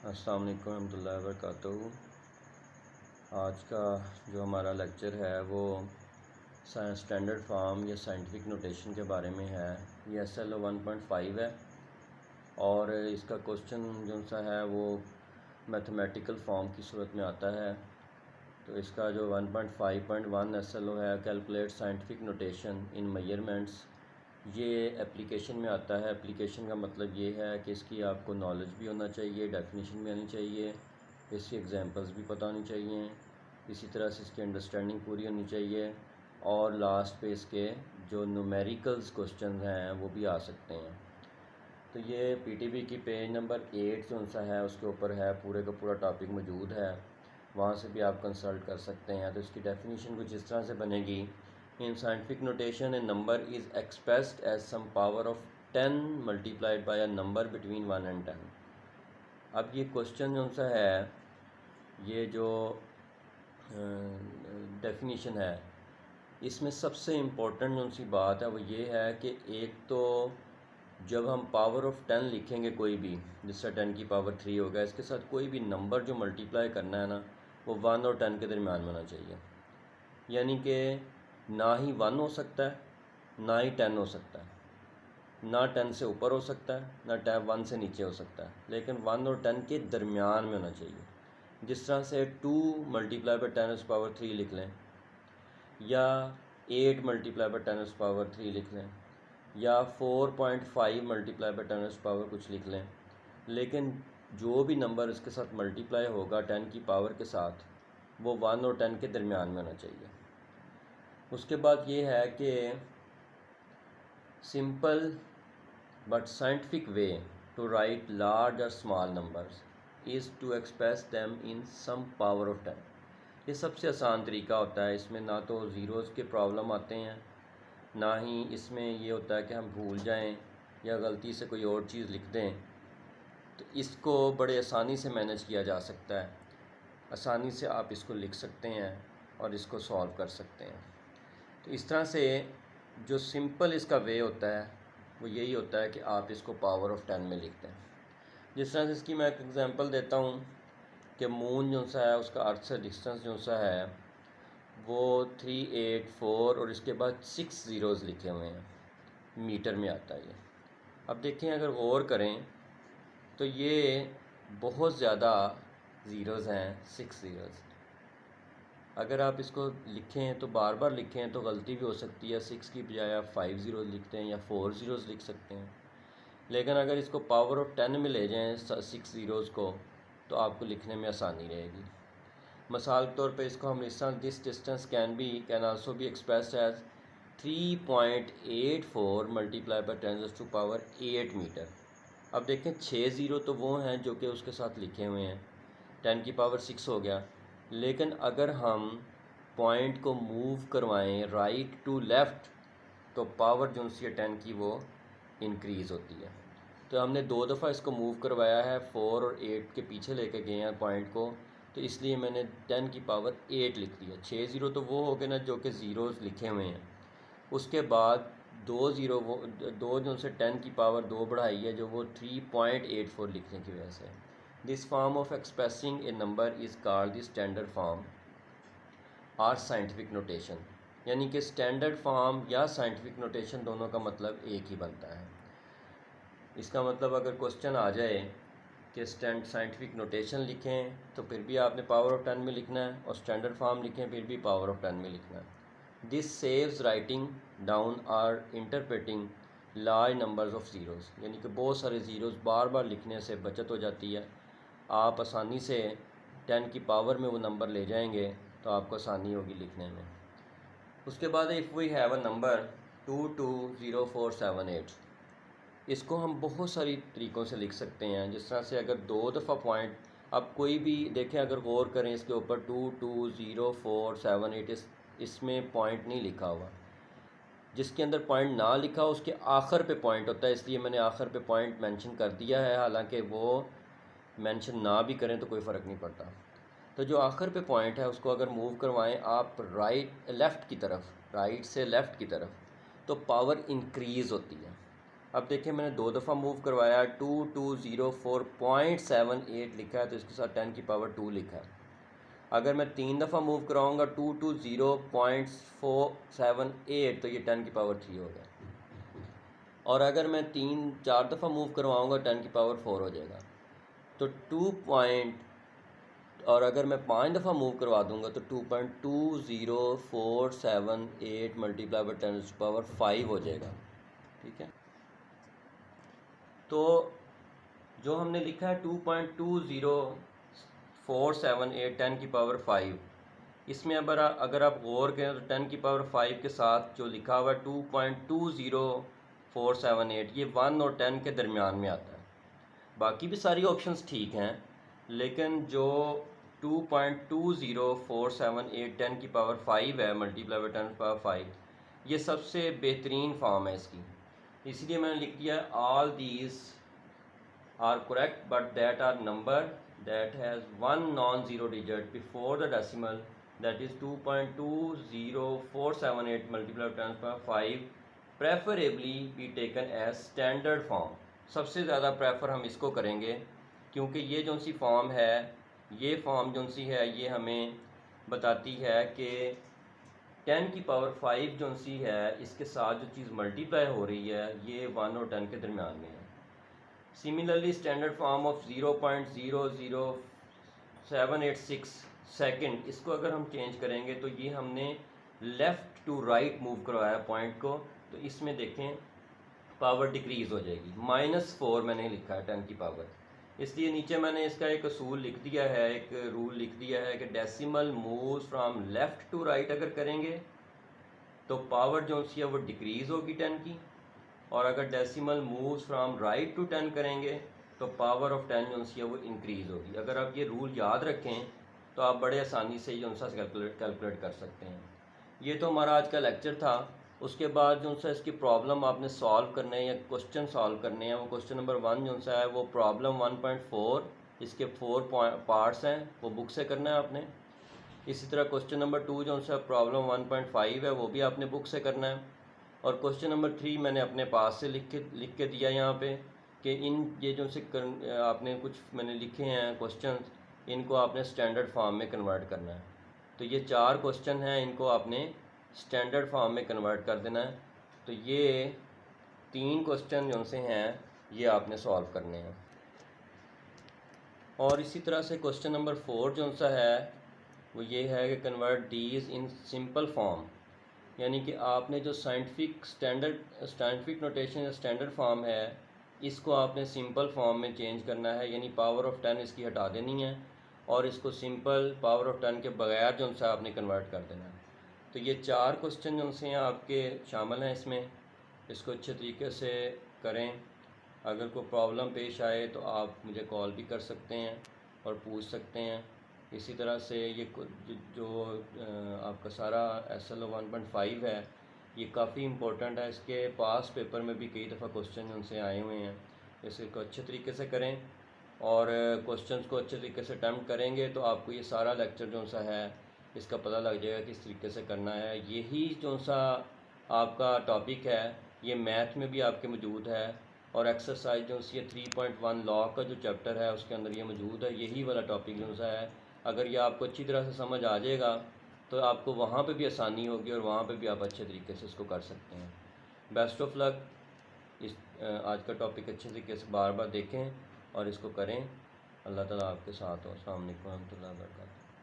अस्सलाम वालेकुम रहमतुल्लाहि व बरकातहू। आज का जो हमारा लेक्चर है वो स्टैंडर्ड फॉर्म या साइंटिफिक नोटेशन के बारे में है। ये SLO 1.5 है और इसका क्वेश्चन जो सा है वो मैथमेटिकल फॉर्म की सूरत में आता है। तो इसका जो 1.5.1 SLO है, कैलकुलेट साइंटिफिक नोटेशन इन मेजरमेंट्स, ये एप्लीकेशन में आता है। एप्लीकेशन का मतलब ये है कि इसकी आपको नॉलेज भी होना चाहिए, डेफिनेशन भी आनी चाहिए, इसकी एग्जांपल्स भी पता होनी चाहिए, इसी तरह से इसकी अंडरस्टैंडिंग पूरी होनी चाहिए और लास्ट पे इसके जो न्यूमेरिकल्स क्वेश्चन हैं वो भी आ सकते हैं। तो ये PTB की पेज नंबर 8 जो सा है उसके ऊपर है, पूरे का पूरा टॉपिक मौजूद है, वहाँ से भी आप कंसल्ट कर सकते हैं। तो इसकी डेफिनेशन कुछ इस तरह से बनेगी। In scientific notation, a number is expressed as some power of 10 multiplied by a number between 1 and 10। अब ये क्वेश्चन जो सा है, ये जो डेफिनेशन है, इसमें सबसे इम्पोर्टेंट जो सी बात है वो ये है कि एक तो जब हम पावर ऑफ 10 लिखेंगे कोई भी, जिससे 10 की पावर 3 होगा, इसके साथ कोई भी नंबर जो मल्टीप्लाई करना है ना, वो 1 और 10 के दरमियान में होना चाहिए। यानी कि ना ही 1 हो सकता है, ना ही 10 हो सकता है, ना 10 से ऊपर हो सकता है, ना 1 से नीचे हो सकता है, लेकिन 1 और 10 के दरमियान में होना चाहिए। जिस तरह से 2 मल्टीप्लाई बाई 10⁻³ लिख लें, या 8 मल्टीप्लाई बाई 10⁻³ लिख लें, या 4.5 मल्टीप्लाई बाई 10 कुछ लिख लें, लेकिन जो भी नंबर इसके साथ मल्टीप्लाई होगा 10 की पावर के साथ, वो 1 और 10 के दरमियान में होना चाहिए। उसके बाद ये है कि simple but scientific way to write large और small numbers is to express them in some power of 10। ये सबसे आसान तरीका होता है। इसमें ना तो ज़ीरोज़ के प्रॉब्लम आते हैं, ना ही इसमें ये होता है कि हम भूल जाएं या गलती से कोई और चीज़ लिख दें। तो इसको बड़े आसानी से मैनेज किया जा सकता है। आसानी से आप इसको लिख सकते हैं और इसको सॉल्व कर सकते हैं। तो इस तरह से जो सिंपल इसका वे होता है वो यही होता है कि आप इसको पावर ऑफ 10 में लिखते हैं। जिस तरह से इसकी मैं एक एग्जांपल देता हूँ कि मून जो सा है उसका अर्थ से डिस्टेंस जो सा है वो 384 और इसके बाद 6 ज़ीरोज़ लिखे हुए हैं, मीटर में आता है ये। अब देखें, अगर गौर करें तो ये बहुत ज़्यादा ज़ीरोज़ हैं, 6 ज़ीरोज़। अगर आप इसको लिखें तो बार बार लिखें तो गलती भी हो सकती है, 6 की बजाय आप 5 ज़ीरोज़ लिखते हैं या 4 ज़ीरोज़ लिख सकते हैं। लेकिन अगर इसको पावर ऑफ 10 में ले जाएं 6 ज़ीरोज़ को, तो आपको लिखने में आसानी रहेगी। मिसाल के तौर पे इसको हम इस तरह, this distance can also be expressed as 3.84 multiply by 10⁸ metre. अब देखें 6 ज़ीरो तो वो हैं जो कि उसके साथ लिखे हुए हैं, 10 की पावर 6 हो गया। लेकिन अगर हम पॉइंट को मूव करवाएं राइट टू लेफ़्ट, तो पावर जो सी 10 की वो इंक्रीज़ होती है। तो हमने 2 दफ़ा इसको मूव करवाया है, 4 और 8 के पीछे लेके गए हैं पॉइंट को, तो इसलिए मैंने 10 की पावर 8 लिख दिया। 6 ज़ीरो तो वो हो गए ना जो कि ज़ीरोज़ लिखे हुए हैं। उसके बाद 2 ज़ीरो, वो 2 जो से 10 की पावर 2 बढ़ाई है, जो वो 3.84 लिखने की वजह से। This form of expressing A number is called the standard form और साइंटिफिक नोटेशन। यानी कि स्टैंडर्ड फॉर्म या साइंटिफिक नोटेशन दोनों का मतलब एक ही बनता है। इसका मतलब अगर क्वेश्चन आ जाए कि साइंटिफिक नोटेशन लिखें, तो फिर भी आपने पावर ऑफ 10 में लिखना है, और स्टैंडर्ड फॉर्म लिखें फिर भी पावर ऑफ 10 में लिखना है। दिस सेव्स राइटिंग डाउन और interpreting large numbers of zeros. यानी कि बहुत सारे ज़ीरोज़ बार बार लिखने से बचत हो जाती है। आप आसानी से 10 की पावर में वो नंबर ले जाएंगे तो आपको आसानी होगी लिखने में। उसके बाद if we have a number 220478, इसको हम बहुत सारी तरीक़ों से लिख सकते हैं। जिस तरह से अगर 2 दफ़ा पॉइंट, अब कोई भी देखें, अगर गौर करें इसके ऊपर 220478, इसमें पॉइंट नहीं लिखा हुआ। जिसके अंदर पॉइंट ना लिखा हो उसके आखिर पे पॉइंट होता है, इसलिए मैंने आखिर पे पॉइंट मेंशन कर दिया है। हालांकि वो मेंशन ना भी करें तो कोई फ़र्क नहीं पड़ता। तो जो आखिर पे पॉइंट है उसको अगर मूव करवाएं आप राइट से लेफ़्ट की तरफ, तो पावर इंक्रीज़ होती है। अब देखिए मैंने 2 दफ़ा मूव करवाया, 2204.78 लिखा है तो इसके साथ 10 की पावर 2 लिखा है। अगर मैं 3 दफ़ा मूव कराऊंगा 220.478 तो ये 10 की पावर 3 हो गया। और अगर मैं 3-4 दफ़ा मूव करवाऊंगा 10 की पावर 4 हो जाएगा। तो 2 पॉइंट, और अगर मैं 5 दफ़ा मूव करवा दूंगा तो 2.20478 मल्टीप्लाई बाई 10 की पावर 5 हो जाएगा। ठीक है, तो जो हमने लिखा है 2.20478 10 की पावर 5, इसमें अगर आप गौर करें तो 10 की पावर 5 के साथ जो लिखा हुआ है 2.20478 ये 1 और 10 के दरमियान में आता है। बाकी भी सारी ऑप्शंस ठीक हैं, लेकिन जो 2.20478 10 की पावर 5 है मल्टीप्लाई बाई 10 की पावर 5, ये सबसे बेहतरीन फॉर्म है इसकी। इसलिए मैंने लिख दिया all these are correct but that are number that has 1 non zero digit before the decimal, that is 2.20478 multiply by 10 की power 5 preferably be taken as standard form. सबसे ज़्यादा प्रेफर हम इसको करेंगे क्योंकि ये जो सी फॉर्म है, ये फॉर्म जो सी है ये हमें बताती है कि 10 की पावर 5 जो सी है इसके साथ जो चीज़ मल्टीप्लाई हो रही है ये 1 और 10 के दरमियान में है। Similarly standard form of 0.00786 second, इसको अगर हम चेंज करेंगे तो ये हमने लेफ़्ट टू राइट मूव करवाया पॉइंट को, तो इसमें देखें पावर डिक्रीज़ हो जाएगी। -4 मैंने लिखा है 10 की पावर, इसलिए नीचे मैंने इसका एक असूल लिख दिया है, एक रूल लिख दिया है कि decimal move from left to right अगर करेंगे तो पावर जो सी है वो डिक्रीज़ होगी 10 की, और अगर decimal move from right to 10 करेंगे तो पावर ऑफ 10 जो सी है वो इंक्रीज़ होगी। अगर आप ये रूल याद रखें तो आप बड़े आसानी से जो सा कैलकुलेट कर सकते हैं। ये तो हमारा आज का लेक्चर था। उसके बाद जो सा इसकी प्रॉब्लम आपने सॉल्व करने हैं या क्वेश्चन सॉल्व करने हैं, वो क्वेश्चन नंबर 1 जो सा है वो प्रॉब्लम 1.4, इसके 4 पार्ट्स हैं, वो बुक से करना है आपने। इसी तरह क्वेश्चन नंबर 2 जो सा प्रॉब्लम 1.5 है वो भी आपने बुक से करना है। और क्वेश्चन नंबर 3 मैंने अपने पास से लिख के दिया यहाँ पे कि इन ये जो से आपने कुछ मैंने लिखे हैं क्वेश्चन, इनको आपने स्टैंडर्ड फॉर्म में कन्वर्ट करना है। तो ये 4 क्वेश्चन हैं, इनको आपने स्टैंडर्ड फॉर्म में कन्वर्ट कर देना है। तो ये 3 क्वेश्चन जो से हैं ये आपने सॉल्व करने हैं। और इसी तरह से क्वेश्चन नंबर 4 जो सा है वो ये है कि convert these in simple form, यानी कि आपने जो साइंटिफिक नोटेशन या स्टैंडर्ड फॉर्म है इसको आपने सिंपल फॉर्म में चेंज करना है, यानी पावर ऑफ 10 इसकी हटा देनी है और इसको सिंपल पावर ऑफ 10 के बगैर जो सा आपने कन्वर्ट कर देना है। तो ये 4 क्वेश्चन जो से आपके शामिल हैं इसमें, इसको अच्छे तरीके से करें। अगर कोई प्रॉब्लम पेश आए तो आप मुझे कॉल भी कर सकते हैं और पूछ सकते हैं। इसी तरह से ये जो आपका सारा SLO 1.5 है ये काफ़ी इम्पोर्टेंट है, इसके पास पेपर में भी कई दफ़ा क्वेश्चन उनसे आए हुए हैं। इसको अच्छे तरीके से करें और क्वेश्चंस को अच्छे तरीके से अटैम्प्ट करेंगे तो आपको ये सारा लेक्चर जो सा है इसका पता लग जाएगा किस तरीके से करना है। यही जो सा आपका टॉपिक है ये मैथ में भी आपके मौजूद है, और एक्सरसाइज जो सी 3.1 लॉ का जो चैप्टर है उसके अंदर ये मौजूद है। यही वाला टॉपिक जो सा है अगर ये आपको अच्छी तरह से समझ आ जाएगा तो आपको वहाँ पे भी आसानी होगी और वहाँ पे भी आप अच्छे तरीके से इसको कर सकते हैं। Best of luck. इस आज का टॉपिक अच्छे तरीके से बार बार देखें और इसको करें। अल्लाह ताला आपके साथ हो। अस्सलाम वालेकुम रहमतुल्लाहि व बरकातहू।